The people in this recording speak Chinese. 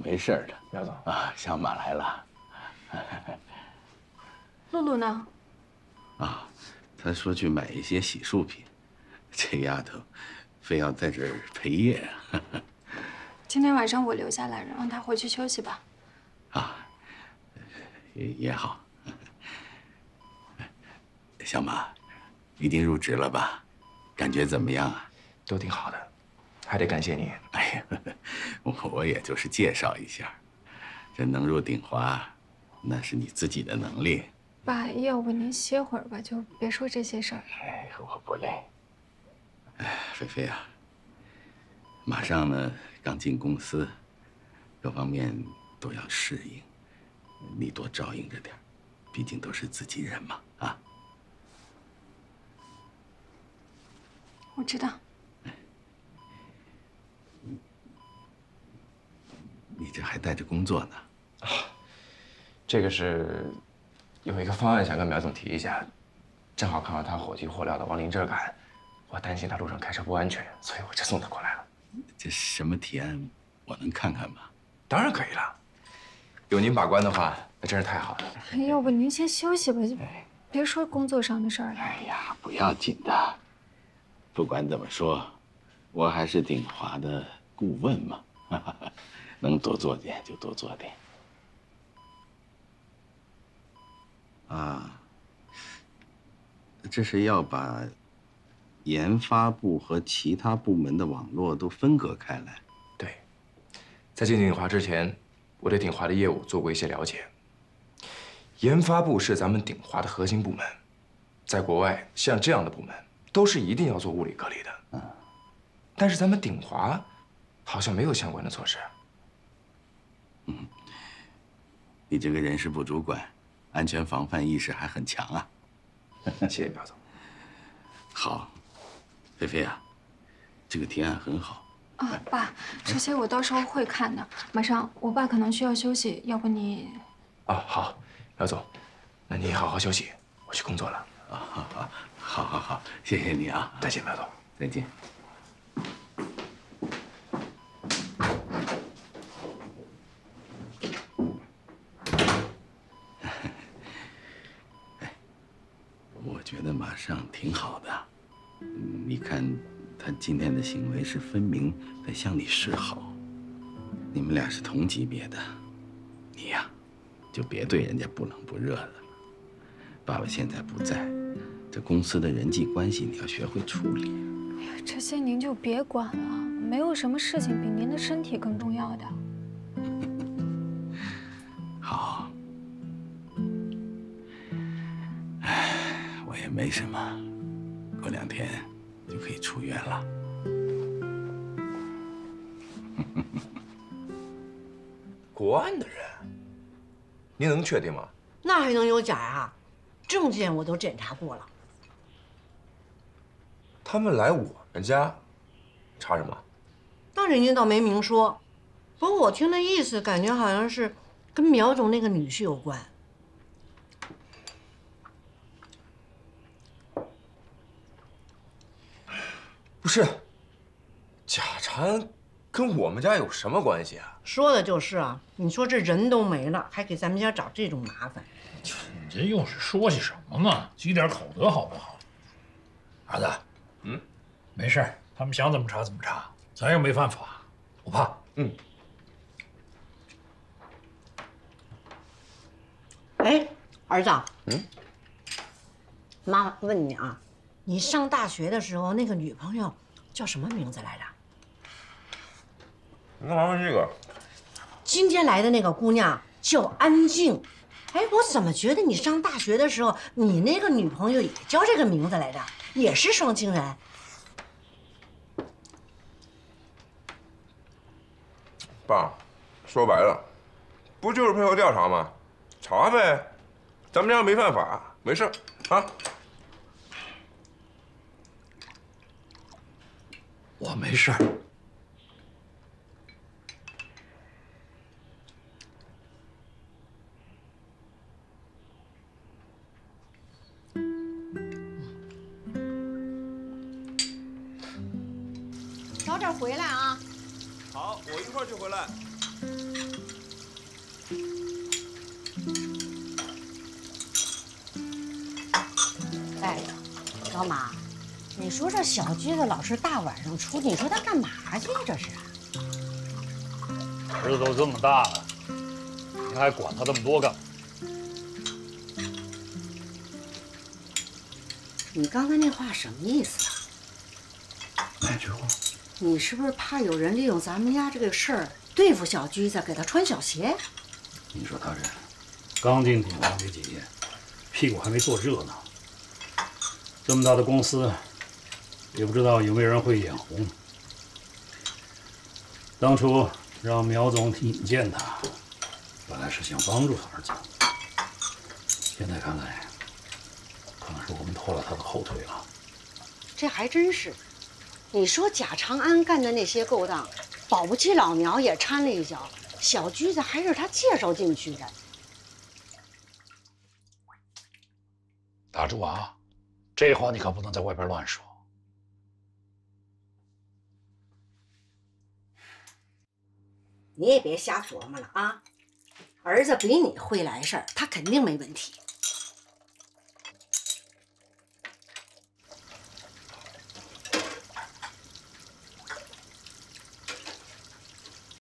没事的，苗总啊，小马来了。露露呢？啊，她说去买一些洗漱品，这丫头非要在这儿陪夜啊。今天晚上我留下来，让她回去休息吧。啊，也好。小马，已经入职了吧？感觉怎么样啊？都挺好的，还得感谢你。哎呀，我也就是介绍一下，这能入鼎华，那是你自己的能力。爸，要不您歇会儿吧，就别说这些事儿了。哎，我不累。哎，菲菲啊，马上呢刚进公司，各方面都要适应，你多照应着点，毕竟都是自己人嘛，啊。我知道。你这还带着工作呢？啊，这个是有一个方案想跟苗总提一下，正好看到他火急火燎的往您这儿赶，我担心他路上开车不安全，所以我就送他过来了。这什么提案？我能看看吗？当然可以了，有您把关的话，那真是太好了。要不您先休息吧，就别说工作上的事儿了。哎呀，不要紧的。不管怎么说，我还是鼎华的顾问嘛，能多做点就多做点。啊，这是要把研发部和其他部门的网络都分隔开来。对，在进鼎华之前，我对鼎华的业务做过一些了解。研发部是咱们鼎华的核心部门，在国外像这样的部门都是一定要做物理隔离的。但是咱们鼎华好像没有相关的措施。你这个人事部主管，安全防范意识还很强啊。谢谢苗总。好，菲菲啊，这个提案很好。啊，爸，这些我到时候会看的。马上我爸可能需要休息，要不你……啊，好，苗总，那你好好休息，我去工作了。啊，好，谢谢你啊。再见，苗总。再见。我觉得马上挺好的。你看，他今天的行为是分明在向你示好。你们俩是同级别的，你呀，就别对人家不冷不热的了。爸爸现在不在，这公司的人际关系你要学会处理。哎呀，这些您就别管了，没有什么事情比您的身体更重要的。好。唉，我也没什么，过2天就可以出院了。国安的人，您能确定吗？那还能有假呀？证件我都检查过了。他们来我们家，查什么？那人家倒没明说，不过我听那意思，感觉好像是跟苗总那个女婿有关。不是，贾婵跟我们家有什么关系啊？说的就是啊，你说这人都没了，还给咱们家找这种麻烦。你这又是说些什么嘛？积点口德好不好？儿子，没事，他们想怎么查怎么查，咱又没犯法，不怕。哎，儿子，妈妈问你啊，你上大学的时候那个女朋友叫什么名字来着？你干嘛问这个？今天来的那个姑娘叫安静。哎，我怎么觉得你上大学的时候，你那个女朋友也叫这个名字来着，也是双情人？爸，说白了，不就是配合调查吗？查呗，咱们家没犯法，没事啊。我没事儿。早点回来啊！好，我一会儿就回来。小马，你说这小驹子老是大晚上出去，你说他干嘛去？这是？儿子都这么大了，你还管他这么多干嘛？你刚才那话什么意思啊？哪句话？你是不是怕有人利用咱们家这个事儿对付小驹子，给他穿小鞋？你说他这刚进鼎华没几年，屁股还没坐热呢。这么大的公司，也不知道有没有人会眼红。当初让苗总引荐他，本来是想帮助他儿子，现在看来，可能是我们拖了他的后腿了。这还真是。你说贾长安干的那些勾当，保不齐老苗也掺了一脚，小驹子还是他介绍进去的。打住啊！这话你可不能在外边乱说。你也别瞎琢磨了啊！儿子比你会来事儿，他肯定没问题。